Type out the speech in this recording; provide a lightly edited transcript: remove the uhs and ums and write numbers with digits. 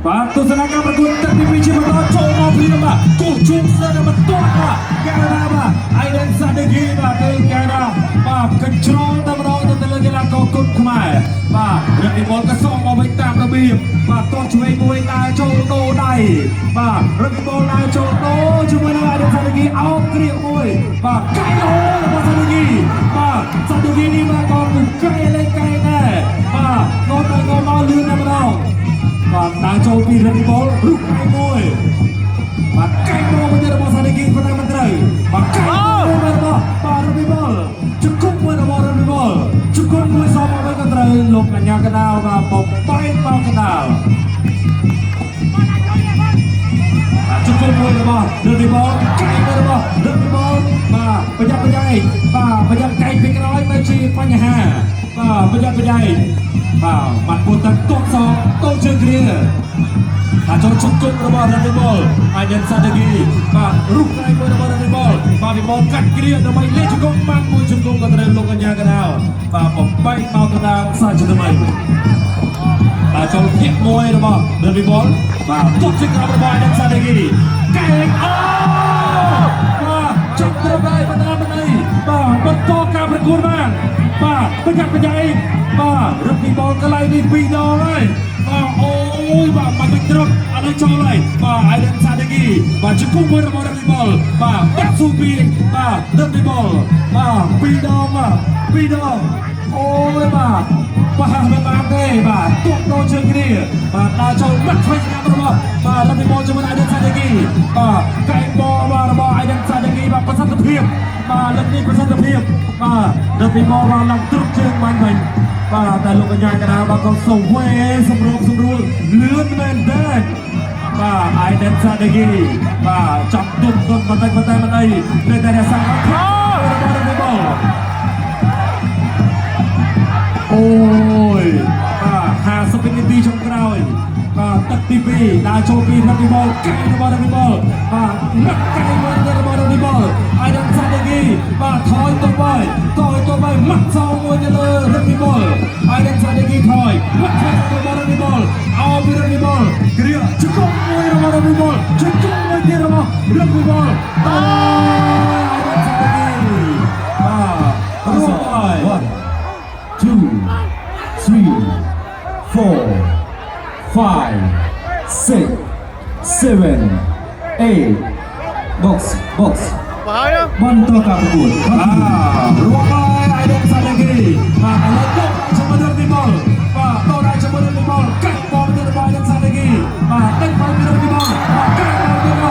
បាទទស្សនកម្មប្រកួតទឹកទី2ជាបន្តចូលមកព្រាមបាទគោះជុំស្ទើរតែបន្ទាត់បាទកាណាបាទអៃដិនសាដេគីបាទទៅកាណាបាទកញ្ជ្រោលតែម្ដងទៅលើកីឡាករគុណខ្មែរបាទរឹកពីបលក៏សងមកវិញតាមរបៀបបាទទាត់ឆ្វេងមួយដើរចូលដូរដៃបាទរឹកពីបលដើរចូលដូរជាមួយនឹងអៃដិនសាដេគីអោបគ្រៀកមួយបាទកៃអូរបស់សាដេគីបាទសាដេគីនេះបាទក៏ពុកកៃលេងកៃដែរបាទងទៅងមកលឿនតែម្ដងបាទដើរចូលពីរឹកពីបលរុកកៃមួយបាទកៃមកវិញរបស់សាដេគីប៉ុន្តែមិនត្រូវបាទកៃមួយរបស់បាទរឹកពីបលជង្គង់មួយរបស់រឹកពីបលជង្គង់មួយសងមកវិញក៏ត្រូវលោកកញ្ញាកណ្ដាលបាទបំបែកមកកណ្ដាលជង្គង់មួយរបស់រឹកពីបលកៃមួយរបស់រឹកពីបលបាទប្រយ័ត្នប្រយែងបាទប្រយ័ត្នកៃពីក្រោយមិនជាបញ្ហាបាទប្រយ័ត្នប្រយែងបាទបាត់ពុតទឹកទាត់សងតូនជើងគ្រាបាទចូលជង្គង់របស់រឹកពីបលអៃដិនសាដេគីបាទរុកកៃមួយរបស់រឹកពីបលបាទពីបលកាត់គ្រាដើម្បីលេងជង្គង់បានមួយជង្គង់ក៏ត្រូវលោកកញ្ញាកណ្ដាលបាទបំបែកមកកណ្ដាលសាជាថ្មីបាទចូលធាក់មួយរបស់រឹកពីបលបាទទាត់ជើងក្រោមរបស់អៃដិនសាដេគីកែងអូបាទចង់ត្រូវដែរបណ្ដាបណ្ដៃបាទបន្តការប្រកួតបានបាទប្រកាសប្រយែងបាទរឹកពីបលកន្លែងនេះ2ដងហើយបាទអូយបាទមកទឹកត្រកអត់ឲ្យចូលហើយបាទអៃដិនសាដេគីបាទជង្គង់មួយរបស់រឹកពីបលបាទបាក់ស៊ូពីបាទរឹកពីបលបាទ2ដងបាទ2ដងអូយបាទប្រហែលមិនបានទេបាទទាត់ដល់ជើងគ្នាបាទដើរចូលបាត់ឆ្វេងស្ដាំរបស់បាទរឹកពីបលជាមួយអៃដិនសាដេគីបាទកែងបលបាទរបស់អៃដិនសាដេគីបាទប្រសិទ្ធភាពបាទលើកនេះប្រសិទ្ធភាពបាទរឹកពីបលបាទឡើងទ្រុបជើងបានវិញបាទតែលោកកញ្ញាកណ្ដាលបាទក៏សវេសម្រួលលឿនមែនទេបាទអៃដិនសាដេគីបាទចាប់ទុនបន្តិចបន្តែមិនអីនៅតែរក្សាបានខោរបស់រឹកពីបលអូយបាទ50វិនាទីចុងក្រោយបាទទឹកទី2ដើរចូលពីរឹកពីបលកែរបស់រឹកពីបលបាទរឹកកែមួយរបស់រឹកពីបលអៃដិនសាដេគីបាទថយទៅវិញម៉ាក់សងមួយទៅលើរឹកពីបលអៃដិនសាដេគីថយម៉ាក់សងរបស់រឹកពីបលអោពីរឹកពីបលគ្រាជង្គង់មួយរបស់រឹកពីបលជង្គង់មួយទៀតរបស់រឹកពីបលអៃដិនសាដេគីបាទរួមហើយ1 2 3 4 5 6 7 8 box បន្តការប្រកួតរួមហើយអៃដិនសាដេគីបាទឥឡូវទៅជាមួយរឹកពីបលបាទតោះដល់ជាមួយរឹកពីបលកាត់បលទៅរបស់